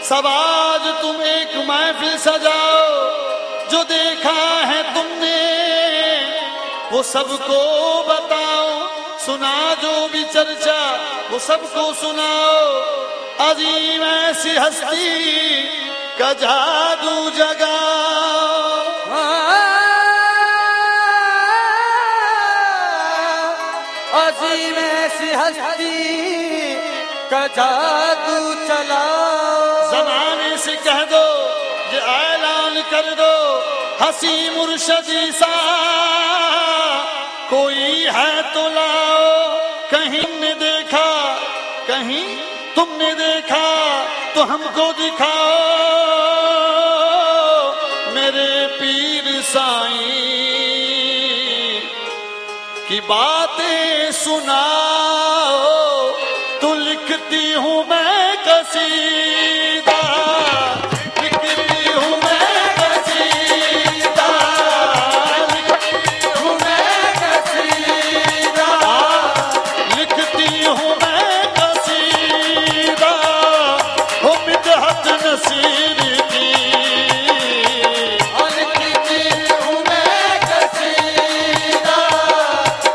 सब आज तुम एक महफिल सजाओ, जो देखा है तुमने वो सबको बताओ, सुना जो भी चर्चा वो सबको सुनाओ। अजीम ऐसी हस्ती का जादू जगाओ। अजीम ऐसी हस्ती का जादू चलाओ। जमाने से कह दो, ये ऐलान कर दो, हंसी मुर्शदी सा कोई है तो लाओ। कहीं ने देखा, कहीं तुमने देखा तो हमको दिखाओ। मेरे पीर साईं की बातें सुनाओ। तो लिखती हूँ मैं कसीदा, लिखती हूँ मैं कसीदा, लिखती हूँ मैं कसीदा, लिखती हूँ मैं कसीदा। हो मिदहत नसीर की, लिखती हूँ मैं कसीदा,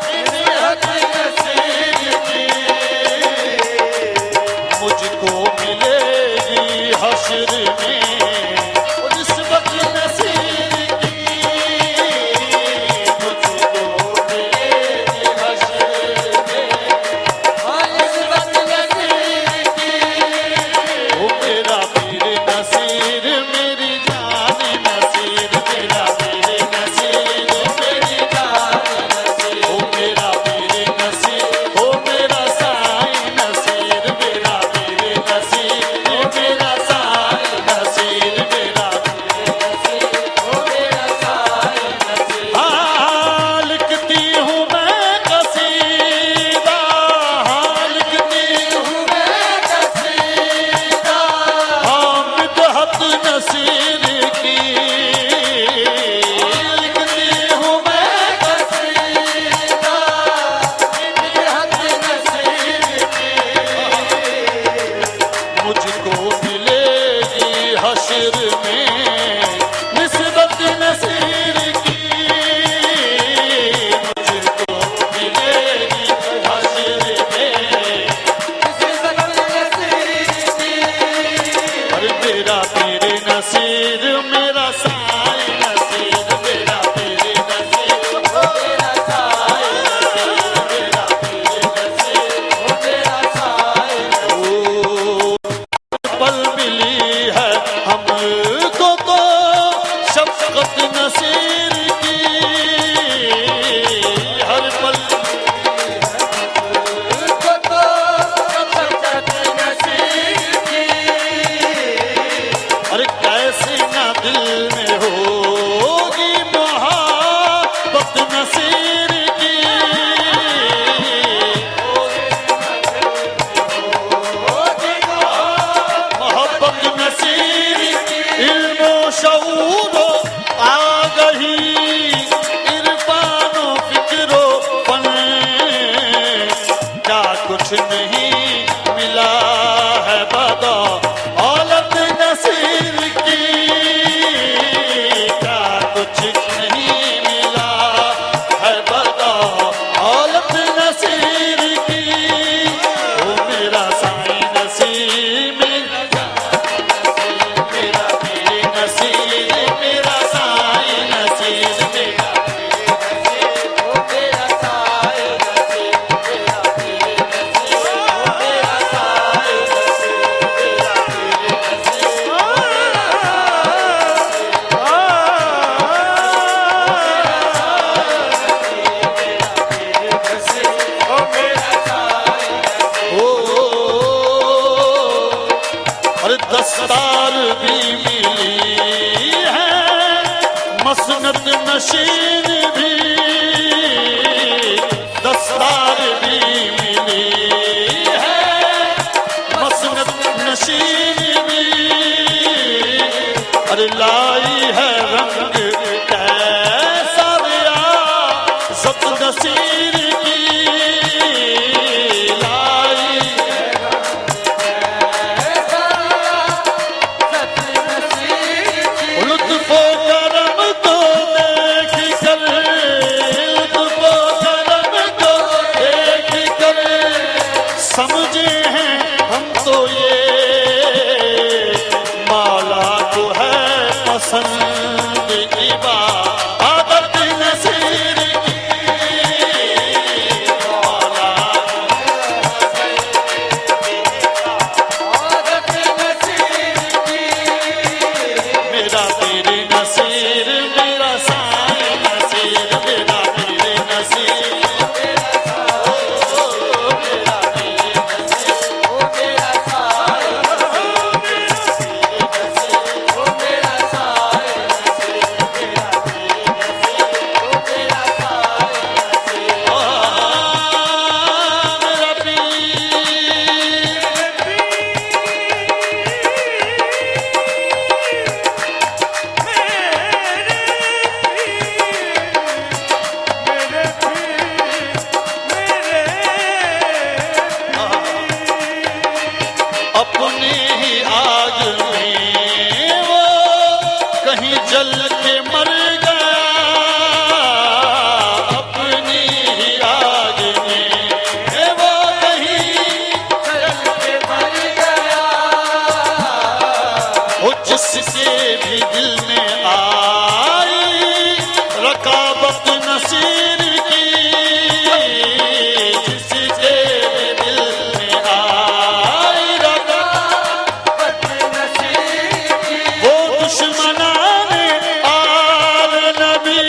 मिदहत नसीर की। मुझको मिलेगी हश्र में निस्बत नसीर की, मुझको मिलेगी हश्र में निस्बत नसीर की। वो मेरा पीर नसीर मेरी जान नसीर, मेरा पीर नसीर मेरी जान नसीर। वो मेरा पीर नसीर, वो मेरा साईं नसीर, मेरा पीर नसीर, मेरा साईं नसीर, मेरा पीर नसीर, वो मेरा साईं नसीर। हाँ लिखती हूँ मैं कसीदा, हाँ लिखती हूँ मैं कसीदा। हाँ मिदहत नसीर की, लिखती हूँ मैं कसीदा, मिदहत नसीर की। मुझको मिलेगी हश्र में निस्बत नसीर की, मुझको मिलेगी हश्र में निस्बत नसीर की। अरे मेरा पीर नसीर मेरा साईं नसीर, मेरा पीर नसीर मेरा साईं नसीर, मेरा पीर नसीर मेरा साईं। ओ पल मिली है हमको तो शफकत नसीर की, हर पल हमको तो शफकत नसीर की। अरे कैसी ना दिल में होगी मोहब्बत नसीर की, मोहब्बत नसीर की। इल्मो शऊरो आगही, इरफानो फिक्रो फन, क्या कुछ नहीं मिला है बदा औलत नसीर की, क्या कुछ नहीं मिला है बदा औलत नसीर की। ओ मेरा साईं नसीर मेरा जान नसीर, मेरा पीर नसीर मेरा साईं नसीर, मेरा पीर नसीर ओ मेरा साईं नसीर, मेरा पीर नसीर ओ मेरा साईं नसीर, मेरा पीर नसीर ओ मेरा साईं नसीर। अरे दस्तार भी मिली है मसनद नशीन भी, दस्तार भी मिली है मसनद नशीन भी। अरे लाई है रंग कैसा रियासत नसीर की, लाई है अपने ही आग में वो कहीं जल के मर गया, अपनी ही आग में वो कहीं जल के मर गया। वो जिसके भी दिल में आई रकाबत नसीर की, जिसके भी दिल में आई रकाबत नसीर की, वो दुश्मनाने आल नबी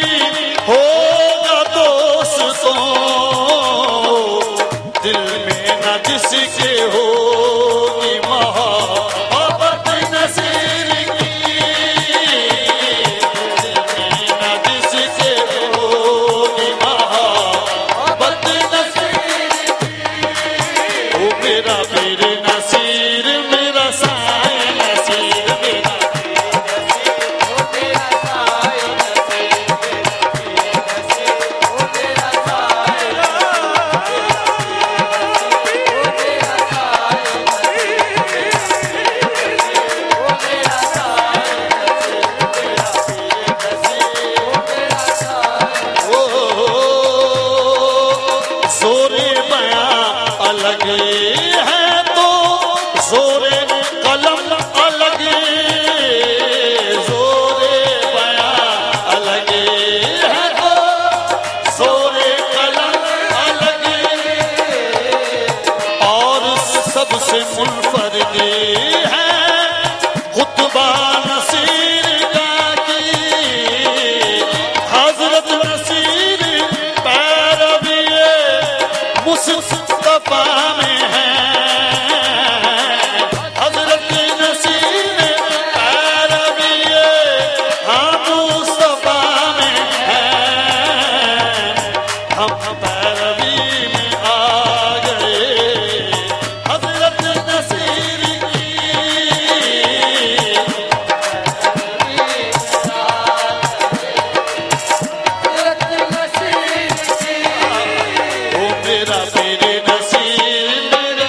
होगा दोस्तों, दिल में न जिसके होगी मोहब्बत नसीर की, दिल में न जिसके होगी मोहब्बत नसीर की। ओ मेरा पीर नसीर, मेरा साए नसीर, मेरा ओ मेरा साए नसीर, ओ मेरा साए जोरे बयां अलग है तो जोरे कलम अलग, जोरे बयां अलग है तो जोरे कलम अलग, और सबसे मुनफरिद है खुतबा नसीर का की, हजरत नसीर पैरविए मुस्तफा में है, हजरत नसीर पैरविए मुस्तफा में है, हम पैरवी में आ गए हजरत नसीर की। ओ मेरा पीर नसीर,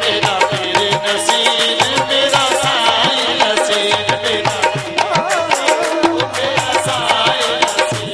मेरा पीर नसीर, मेरा साए नसीर, मेरा साए नसीर।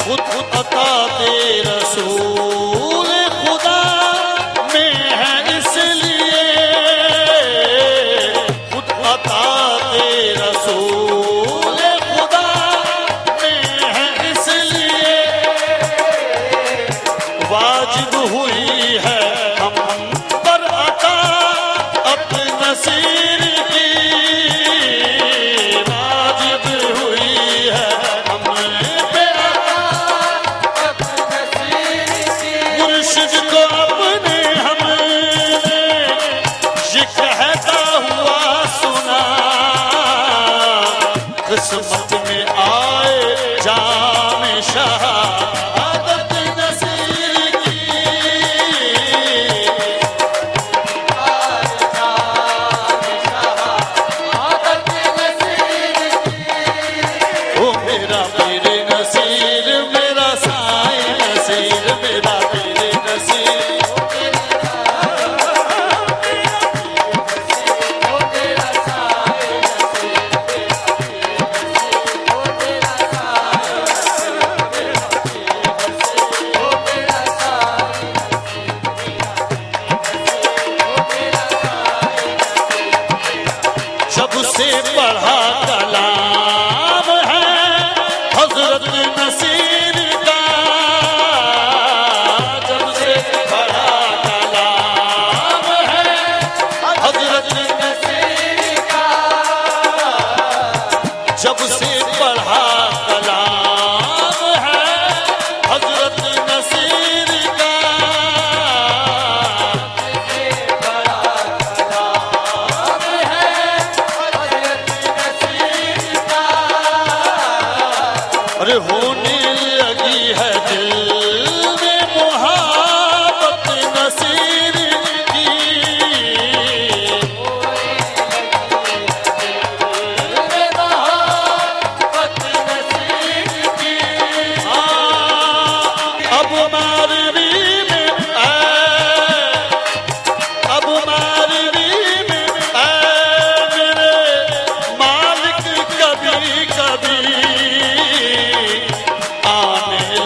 खुद अता दे रसूल खुदा में है इसलिए, खुद अता दे रसूल खुदा में है इसलिए, वाजिब हुई है हम पर अता अपने नसीर की, वाजिब हुई है हम पे नसीर की,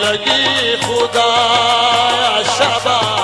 लगी खुदा शाबाश